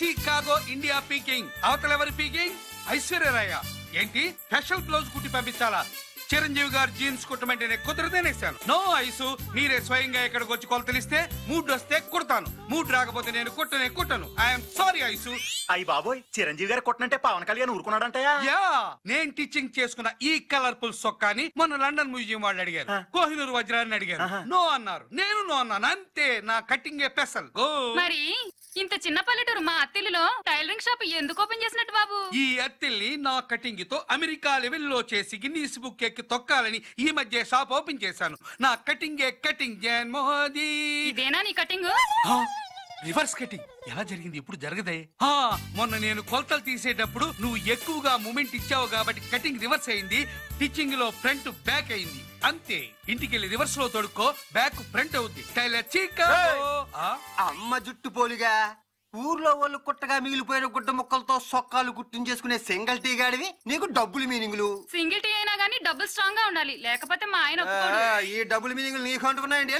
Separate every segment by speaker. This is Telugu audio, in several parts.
Speaker 1: Chicago India speaking. అవతలెవరి పీకింగ్? ఐశ్వర్యరాయ. ఏంటి స్పెషల్ బ్లౌజ్ కుట్టి పంపించాలా? చిరంజీవి గారు జీన్స్ కుట్టమంటే కుదరదేనేసాను. నో ఐసు, మీరే స్వయంగా ఇక్కడికి వచ్చి కొలతలిస్తే మూడ్ వస్తే కుడతాను, మూడ్ రాకపోతే నేను కుట్టను. I'm sorry ice.
Speaker 2: అయ్యి బాబోయ్, చిరంజీవి గారు కుట్టనంటే పవన్ కళ్యాణ్ ఊరుకున్నాడంటయా?
Speaker 1: యా, నేను టీచింగ్ చేసుకున్న ఈ కలర్ఫుల్ సొక్కాని మొన్న లండన్ మ్యూజియం వాళ్ళు అడిగారు, కోహినూరు వజ్రాన్ని అడిగారు, నో అన్నారు. నేను నో అన్నాను, అంతే. నా కటింగ్ స్పెషల్.
Speaker 3: మరి ఇంత చిన్న పల్లెటూరు మా అత్తిలిలో టైలరింగ్ షాప్ ఎందుకు ఓపెన్ చేసినట్టు బాబు?
Speaker 1: ఈ అత్తిల్ని నా కటింగ్ తో అమెరికా లెవెల్లో చేసి గిన్నీస్ బుక్ ఎక్కి తొక్కాలని ఈ మధ్య షాప్ ఓపెన్ చేశాను. నా కటింగ్ జగన్ మోదీ.
Speaker 3: ఇదేనా నీ కటింగ్?
Speaker 1: రివర్స్ కటింగ్ ఎలా జరిగింది? ఇప్పుడు జరగదే. మొన్న నేను కొలతలు తీసేటప్పుడు నువ్వు ఎక్కువగా మూమెంట్ ఇచ్చావు కాబట్టి కటింగ్ రివర్స్ అయింది. టిచ్చింగ్ లో ఫ్రంట్ బ్యాక్ అయింది, అంతే. ఇంటికెళ్ళి రివర్స్ లో తొడుక్కో, బ్యాక్ ఫ్రంట్ అవుద్ది. Tailor Chicago.
Speaker 4: అమ్మ జుట్టు పోలిగా ఊర్లో వాళ్ళు కుట్టగా మిగిలిపోయిన గుడ్డ ముక్కలతో సొక్కాలు గుర్తించేసుకునే సింగిల్ టీ గాడివి నీకు డబ్బులు మీనింగ్లు.
Speaker 3: సింగిల్ టీ అయినా గానీ డబ్బులు స్ట్రాంగ్ గా ఉండాలి, లేకపోతే మా ఆయన ఒప్పుకోడు.
Speaker 4: ఈ డబ్బులు మీనింగ్లు నీకు అంటున్నాయండి.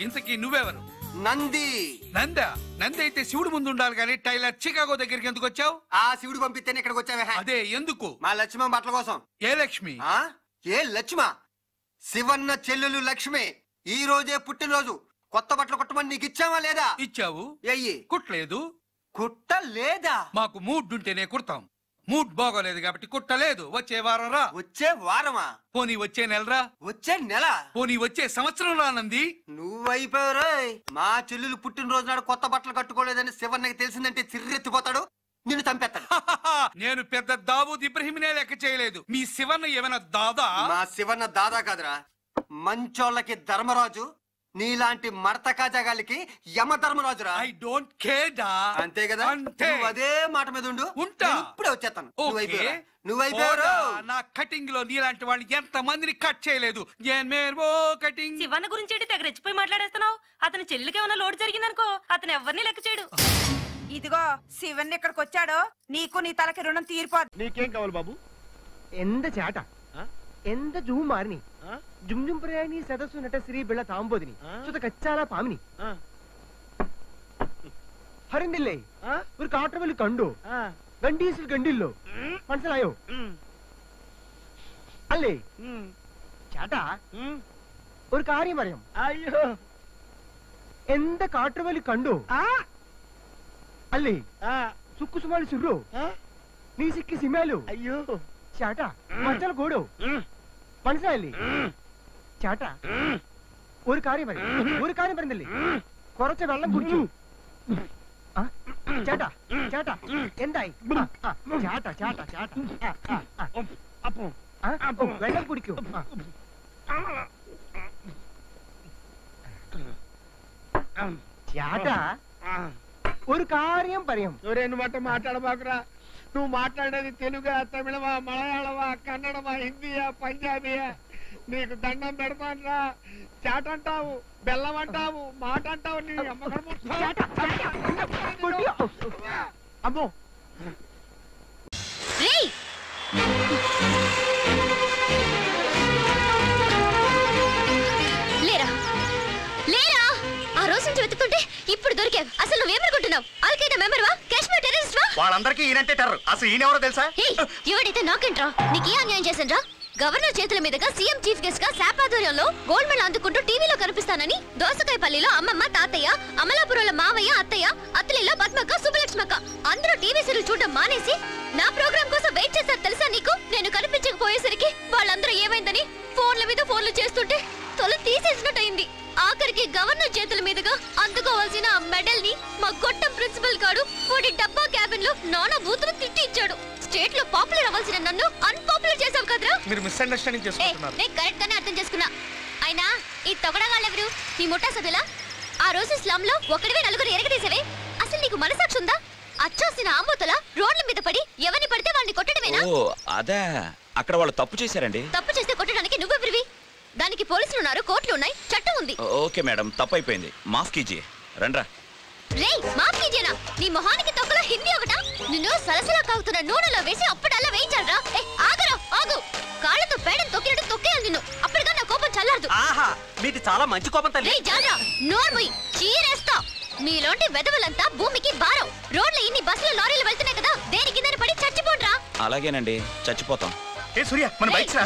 Speaker 1: ఇంతకీ నువ్వెవరు?
Speaker 4: నంది.
Speaker 1: నంది అయితే శివుడు ముందు ఉండాలి కానీ టైలర్ చికాగో దగ్గరికి ఎందుకు వచ్చావు?
Speaker 4: ఆ శివుడు పంపిస్తేనే ఇక్కడికి వచ్చావే.
Speaker 1: అదే ఎందుకు?
Speaker 4: మా లక్ష్మీ బట్టల కోసం.
Speaker 1: ఏ లక్ష్మి?
Speaker 4: ఏ లక్ష్మ? శివన్న చెల్లెలు లక్ష్మి ఈ రోజే పుట్టినరోజు. కొత్త బట్టలు కుట్టమని నీకు ఇచ్చావా లేదా?
Speaker 1: ఇచ్చావు.
Speaker 4: ఎయ్యి.
Speaker 1: కుట్టలేదు.
Speaker 4: కుట్టలేదా?
Speaker 1: మాకు మూడ్ ఉంటేనే కుడతాం. మూడ్ బాగోలేదు కాబట్టి కుట్టలేదు. వచ్చే వారం రా.
Speaker 4: వచ్చే వారమా?
Speaker 1: పోనీ వచ్చే నెలరా.
Speaker 4: వచ్చే నెల?
Speaker 1: పోనీ వచ్చే సంవత్సరం రానంది.
Speaker 4: నువ్వైపోయారు. మా చెల్లెలు పుట్టినరోజు నాడు కొత్త బట్టలు కట్టుకోలేదని శివన్నకి తెలిసిందంటే చిర్రెత్తిపోతాడు, నిన్ను చంపేస్తాడు.
Speaker 1: నేను పెద్ద దావూద్ ఇబ్రహీంనే లెక్క చేయలేదు. మీ శివన్న ఏమైనా దాదా?
Speaker 4: మా శివన్న దాదా కాదురా, మంచోళ్ళకి ధర్మరాజు, నీలాంటి మడత కాజాగాలికి యమ ధర్మరాజురా.
Speaker 1: ఐ డోంట్ కేర్ డా.
Speaker 4: అంతే కదా? నువ్వు అదే మాట మీద ఉండు.
Speaker 1: ఉంటా.
Speaker 4: ఇప్పుడే వచ్చేస్తాను.
Speaker 1: నువ్వైపోయారు. నా కటింగ్ లో నీలాంటి వాళ్ళని ఎంత మందిని కట్ చేయలేదు. కటింగ్.
Speaker 3: శివన్న గురించి తెగ రెచ్చిపోయి మాట్లాడేస్తున్నావు. అతని చెల్లికి ఏమైనా లోటు జరిగిందనుకో, అతను ఎవరిని లెక్క చేయడు.
Speaker 5: ఇదిగో శివన్ ఇక్కడికి వచ్చాడో నీకు నీ తలకి రుణం తీరిపోదు.
Speaker 6: నీకేం కావాలి బాబు? ఎంత చేట, ఎంత జూమారిని, జుమ్ ప్రయాణి సదస్సు నట శ్రీ బిళ్ళ తాంబోదిని സുത കച്ചാല പാമിനി ഹരിന്ദില്ലേ ഒരു കാട്ടുവലി കണ്ടു ഗണ്ടീസിൽ ഗണ്ടില്ലോ മനസ്സിലായോ? അല്ലേ ചേട്ടാ ഒരു കാര്യം അറിയാം. അയ്യോ എന്താ കാട്ടുവലി കണ്ടു അല്ലേ സുക്കുസുമാലി സുറോ നീ സിക്കി സിമാലോ. അയ്യോ ചേട്ടാ മച്ചാൽ കൂടോ മനസ്സിലായില്ലേ? ചേട്ടാ ഒരു കാര്യം പറയുന്നില്ലേ, കുറച്ച് വെള്ളം കുടിച്ചു. ചേട്ടാ ചേട്ടാ എന്തായി? ചേട്ടാ ചേട്ടാ ചേട്ടാ വെള്ളം കുടിക്കൂ. ചേട്ടാ ഒരു കാര്യം പറയാം.
Speaker 7: రెండు మాట మాట్లాడబాకురా. నువ్వు మాట్లాడేది తెలుగా, తమిళమా, మలయాళమా, కన్నడమా, హిందీయా, పంజాబీయా? నీకు దండం పెడతానరా. చాట అంటావు, బెల్లం అంటావు, మాట అంటావు. నీ అమ్మో
Speaker 8: లేరా లేరా. ఆ రోజు నుంచి వెతుకుంటే ఇప్పుడు దొరికావు. అసలు నువ్వేమనుకుంటున్నావు? అల్ఖైదా మెంబర్ వా, కాశ్మీర్ టెర్రరిస్ట్ వా?
Speaker 2: వాళ్ళందరికీ ఈయనంటే టెర్రర్. అసలు ఈయనెవరో తెలుసా?
Speaker 8: ఎవడైతే నాకేంట్రా, నీకే అన్యాయం చేశాన్రా? గవర్నర్ చేతుల మీదుగా సీఎం చీఫ్ గెస్ట్ గా శాప్ ఆధ్వర్యంలో గోల్డ్ మెడల్ అందుకుంటూ టీవీలో కనిపిస్తానని దోసకాయపల్లిలో అమ్మమ్మ, తాతయ్య, అమలాపురంలో మావయ్య, అత్తయ్య, అత్తలిలో పద్మక్క, సుబ్బలక్ష్మక్క అందరూ టీవీ సీరియల్ చూడడం మానేసి నా ప్రోగ్రామ్ కోసం వెయిట్ చేశారు తెలుసా నీకు? నేను కనిపించకపోయేసరికి వాళ్ళందరూ ఏమైందని ఫోన్ల మీద ఫోన్లు చేస్తుంటే తొల తీసేసినట్టయింది. ఆఖరికి గవర్నర్ చేతుల మీదుగా అందుకోవాల్సిన ఆ మెడల్ ని మా గొట్టం ప్రిన్సిపల్ గారు వాడి డబ్బా క్యాబిన్ లో నానా బూతులు తిట్టి ఇచ్చాడు. స్టేట్ లో పాపులర్ అవ్వాల్సిన నన్ను అన్పాపులర్ చేసావు కదరా.
Speaker 1: మీరు మిస్అండర్స్టాండింగ్ చేసుకుంటున్నారు.
Speaker 8: నేను కరెక్ట్ గానే అర్థం చేసుకున్నా. అయినా ఈ తొగడగాళ్ళెవరు? నీ ముఠా సభ్యులా? ఆ రోజు స్లమ్ లో ఒకడివే నలుగురు ఎరగదీసేవే. అసలు నీకు మనసాక్షి ఉందా? అచ్చోసిన ఆమోతల రోడ్ల మీద పడి ఎవరిని పడితే వాళ్ళని కొట్టడమేనా?
Speaker 9: ఓ అదే, అక్కడ వాళ్ళు తప్పు చేశారండి.
Speaker 8: తప్పు చేస్తే కొట్టడానికి నువ్వెవరివి? దానికి పోలీసులు ఉన్నారు, కోర్టులు ఉన్నాయి, చట్టం ఉంది.
Speaker 9: ఓకే మేడం, తప్పైపోయింది, మాఫ్ కీజియే. రండ్రా.
Speaker 8: రేయ్ మాఫ్ కీజియేనా? నీ మొహానికి తొక్కలో హిందీ ఒకటా? నిన్ను సలసలా కాగుతున్న నూనెలో వేసి అప్పుడల్లా వేయించాలరా. ఆగరా ఆగు. కాళ్ళతో పేడను తొక్కినట్టు తొక్కేయాలి నిన్ను. అప్పటిగా నా కోపం చల్లారదు.
Speaker 2: ఆహా, మీది చాలా మంచి కోపం తల్లి.
Speaker 8: రేయ్ జాలరా, నోర్ముయ్, చీరేస్తా. మీలోంటి వెదవలంతా భూమికి భారం. రోడ్ల ఇన్ని బస్సులు లారీలు వెళ్తున్నాయి కదా, దేని కింద పడి చచ్చిపోండ్రా.
Speaker 9: అలాగేనండి, చచ్చిపోతాం.
Speaker 2: ఏ సూర్య మన బైక్స్ రా.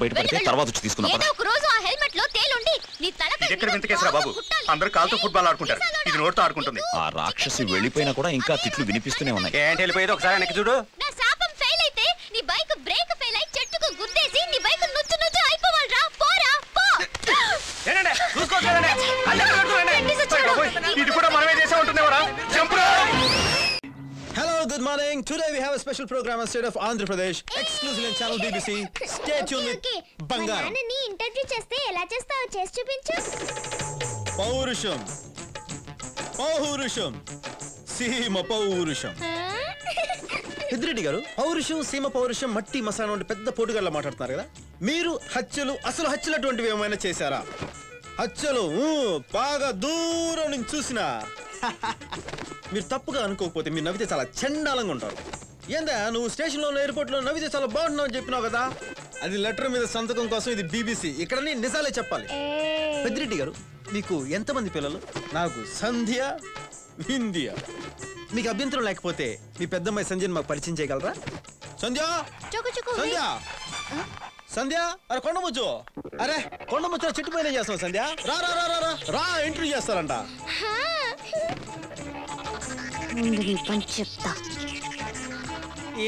Speaker 9: బయటపడితే తర్వాత వచ్చి తీసుకున్నాం.
Speaker 8: ఏదో ఒక రోజు ఆ హెల్మెట్ లో తేలుండి నీ తలపై
Speaker 2: ఎక్కడ వింతకేసరా బాబు, అందరూ కాలుతో ఫుట్బాల్ ఆడుకుంటారు, ఇది నోటితో ఆడుకుంటుంది.
Speaker 9: ఆ రాక్షసి వెళ్ళిపోయినా కూడా ఇంకా తిట్లు వినిపిస్తూనే ఉన్నాయి.
Speaker 2: ఏంటి వెళ్ళిపోయేది, ఒకసారి వెనక్కి చూడు.
Speaker 8: నా శాపం ఫెయిల్ అయితే నీ బైక్ బ్రేక్ ఫెయిల్ అయి చెట్టుకు గుద్దేసి నీ బైక్ నుచ్చు నుచ్చు అయిపోవాలిరా. పోరా పో.
Speaker 2: ఏంటండి చూసుకోవట్లేదండి, ఇది కూడా మనమే చేసే ఉంటుందేమరా. జంపురా.
Speaker 10: Hello, good morning. Today we have a special program on state of Andhra Pradesh, exclusively on channel BBC. Stay tuned with Bangaram.
Speaker 8: నాన్నని ఇంటర్వ్యూ చేస్తే ఎలా చేస్తావో చేసి చూపించు.
Speaker 10: పౌరుషం, పౌరుషం, సీమ పౌరుషం. పెద్దిరెడ్డి గారు, పౌరుషం, సీమ పౌరుషం, మట్టి మసాలా వంటి పెద్ద పోటుగాళ్ళ మాట్లాడుతున్నారు కదా. మీరు హత్యలు, అసలు హత్యలు అటువంటివి ఏమైనా చేశారా? హత్యలు బాగా దూరం నుంచి చూసినా మీరు తప్పుగా అనుకోకపోతే మీరు నవ్వితే చాలా చండాలంగా ఉంటారు. ఏందా నువ్వు స్టేషన్లో ఎయిర్పోర్ట్లో నవ్వితే చాలా బాగుంటున్నావు అని చెప్పినావు కదా, అది లెటర్ మీద సంతకం కోసం. ఇది BBC, ఇక్కడ నిజాలే చెప్పాలి. పెద్దిరెడ్డి గారు, మీకు ఎంతమంది పిల్లలు? నాకు సంధ్య, వింధ్య. మీకు అభ్యంతరం లేకపోతే మీ పెద్దమ్మాయి సంధ్యను మాకు పరిచయం చేయగలరా? సంధ్య, సంధ్య, సంధ్య. అరే కొండముచ్చు, అరే కొండముచ్చు చెట్టు పైన చేస్తావు సంధ్య. రా రా రా రా రా, ఇంటర్వ్యూ చేస్తారంట.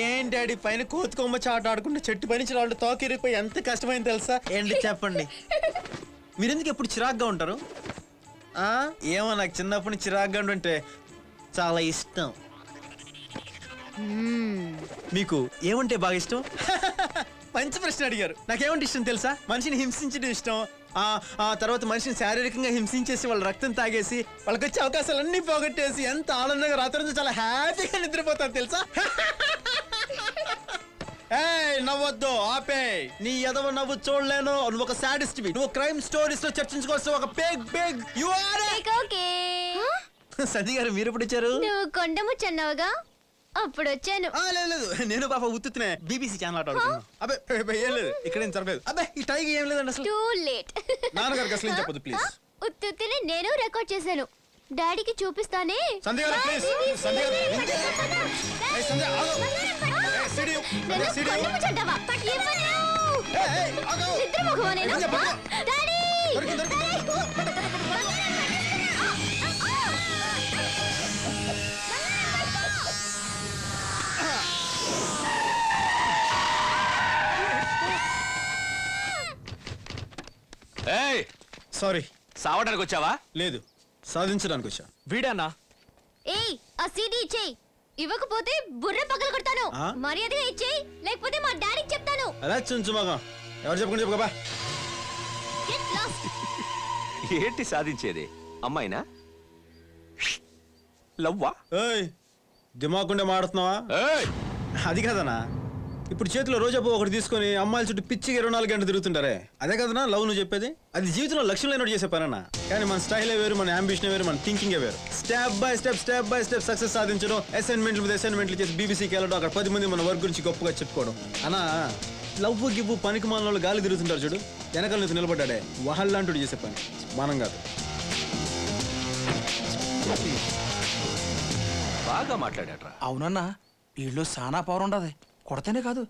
Speaker 10: ఏం డాడీ, పైన కోతుకొమ్మ చాట ఆడుకుంటే చెట్టు పైన వాళ్ళు తోకిరిపోయి ఎంత కష్టమైంది తెలుసా? ఏంటి చెప్పండి. మీరెందుకు ఎప్పుడు చిరాగ్గా ఉంటారు? ఏమో నాకు చిన్నప్పటి నుంచి చిరాగ్గా ఉంటుంటే చాలా ఇష్టం. మీకు ఏమంటే బాగా ఇష్టం? మంచి ప్రశ్న అడిగారు. నాకేమంటే ఇష్టం తెలుసా? మనిషిని హింసించడం ఇష్టం. ఆ తర్వాత మనిషిని శారీరకంగా హింసించేసి వాళ్ళ రక్తం తాగేసి వాళ్ళకి వచ్చే అవకాశాలన్నీ పోగొట్టేసి ఎంత ఆనందంగా రాత్రి చాలా హ్యాపీగా నిద్రపోతారు తెలుసా? నవ్వొద్దు, ఆపే. నీ ఎదవ నవ్వు చూడలేను. నువ్వు ఒక సాడిస్ట్, నువ్వు క్రైమ్ స్టోరీస్ లో చర్చించుకోవాల్సిన ఒక బిగ్ యు ఆర్. సది గారు, మీరు ఎప్పుడు వచ్చారు?
Speaker 8: నువ్వు కొండముచ్చన్నావుగా, అప్పుడు వచ్చాను.
Speaker 10: లేదు, నేను పాప ఉత్తునే BBC ఛానల్ ఆడుతున్నాను. అబ్బే ఏం లేదు, ఇక్కడ ఏం జరగలేదు. అబ్బే ఈ టైగా ఏం లేదండి అసలు.
Speaker 8: Too late.
Speaker 10: నాన్నగారికి అసలు ఏం చెప్పదు ప్లీజ్.
Speaker 8: ఉత్తునే నేను రికార్డ్ చేశాను, డాడీకి చూపిస్తానే.
Speaker 10: సంధ్య గారు ప్లీజ్, సంధ్య గారు. ఏయ్ సంధ్య ఆగు. ఏయ్ సిడి సిడి.
Speaker 8: కొండముచ్చంటావా? ఆగు. నిద్ర మగవా నేను? Daddy
Speaker 10: sorry.
Speaker 9: సావడానికి వచ్చావా?
Speaker 10: లేదు, సాధించడానికి వచ్చా.
Speaker 9: వీడానా?
Speaker 8: ఏయ్ ఆ సీడీ ఇచ్చేయ్, ఇవ్వకపోతే బుర్ర పగల కొడతాను. మర్యాదగా ఇచ్చేయ్, లేకపోతే మా డాడీకి చెప్తాను.
Speaker 10: అలా చుంచు మగ, ఎవరు చెప్పకుండా చెప్పు.
Speaker 9: ఏంటి సాధించేది? అమ్మాయినా? లవ్వా?
Speaker 10: ఏయ్ దిమాకుండే మాడుతున్నావా? అది కదనా, ఇప్పుడు చేతిలో రోజా పువ్వు ఒకటి తీసుకొని అమ్మాయిల చుట్టూ పిచ్చిగా 24 గంటలు తిరుగుతుంటారే, అదే కదనా లవ్ నువ్వు చెప్పేది? అది జీవితంలో లక్ష్యం లేనట్టు చేసే పనన్నా. కానీ మన స్టైలే వేరు, మన అంబిషన్ వేరు, మన థింకింగే వేరు. స్టెప్ బై స్టెప్ సక్సెస్ సాధించడం, అసైన్మెంట్లు మీద అసైన్మెంట్లు చేసి BBCకి వెళ్ళడం, అక్కడ 10 మంది మన వర్క్ గురించి గొప్పగా చెప్పుకోవడం. అన్నా లవ్ గివ్వు పనికి మన వాళ్ళు గాలి తిరుగుతుంటారు చూడు, వెనకాల నుంచి నిలబడ్డాడే వాళ్ళంటూ చేసే పని, మనం కాదు.
Speaker 11: బాగా మాట్లాడాడ్రా. అవునన్నా, వీళ్ళు సానా పవర్ ఉండదు. కొడతనే కాదు,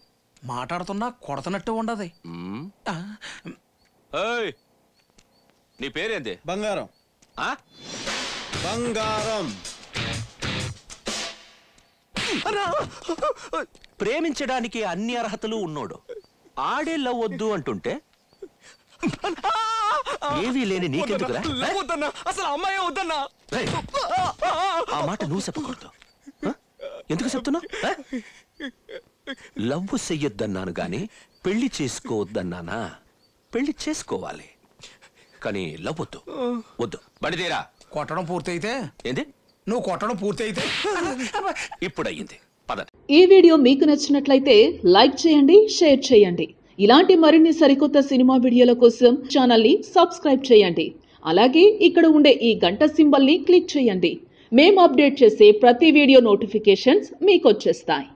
Speaker 11: మాట్లాడుతున్నా కొడతనట్టు ఉండదు.
Speaker 9: నీ పేరేంది?
Speaker 10: బంగారం. బంగారం.
Speaker 11: ప్రేమించడానికి అన్ని అర్హతలు ఉన్నోడు ఆడే లవ్ వద్దు అంటుంటే ఏవీ లేని నీకెందుకురా?
Speaker 9: అసలు అమ్మాయి వద్దన్నా.
Speaker 11: ఆ మాట నువ్వు చెప్పకూడదు. ఎందుకు చెప్తున్నావు? లవ్ చెయ్యొద్దన్నాను గాని పెళ్లి చేసుకోవద్దన్నానా? పెళ్లి చేసుకోవాలి కానీ లవ్ వద్దు. వద్దు.
Speaker 9: బడితీరా.
Speaker 11: కొట్టడం పూర్తయితే ఏంది? నువ్వు కొట్టడం పూర్తయితే ఇప్పుడు అయ్యింది. పద.
Speaker 12: ఈ వీడియో మీకు నచ్చినట్లయితే లైక్ చేయండి, షేర్ చేయండి. ఇలాంటి మరిన్ని సరికొత్త సినిమా వీడియోల కోసం ఛానల్ ని సబ్స్క్రైబ్ చేయండి. అలాగే ఇక్కడ ఉండే ఈ గంట సింబల్ ని క్లిక్ చేయండి. మేము అప్డేట్ చేసే ప్రతి వీడియో నోటిఫికేషన్స్ మీకు వచ్చేస్తాయి.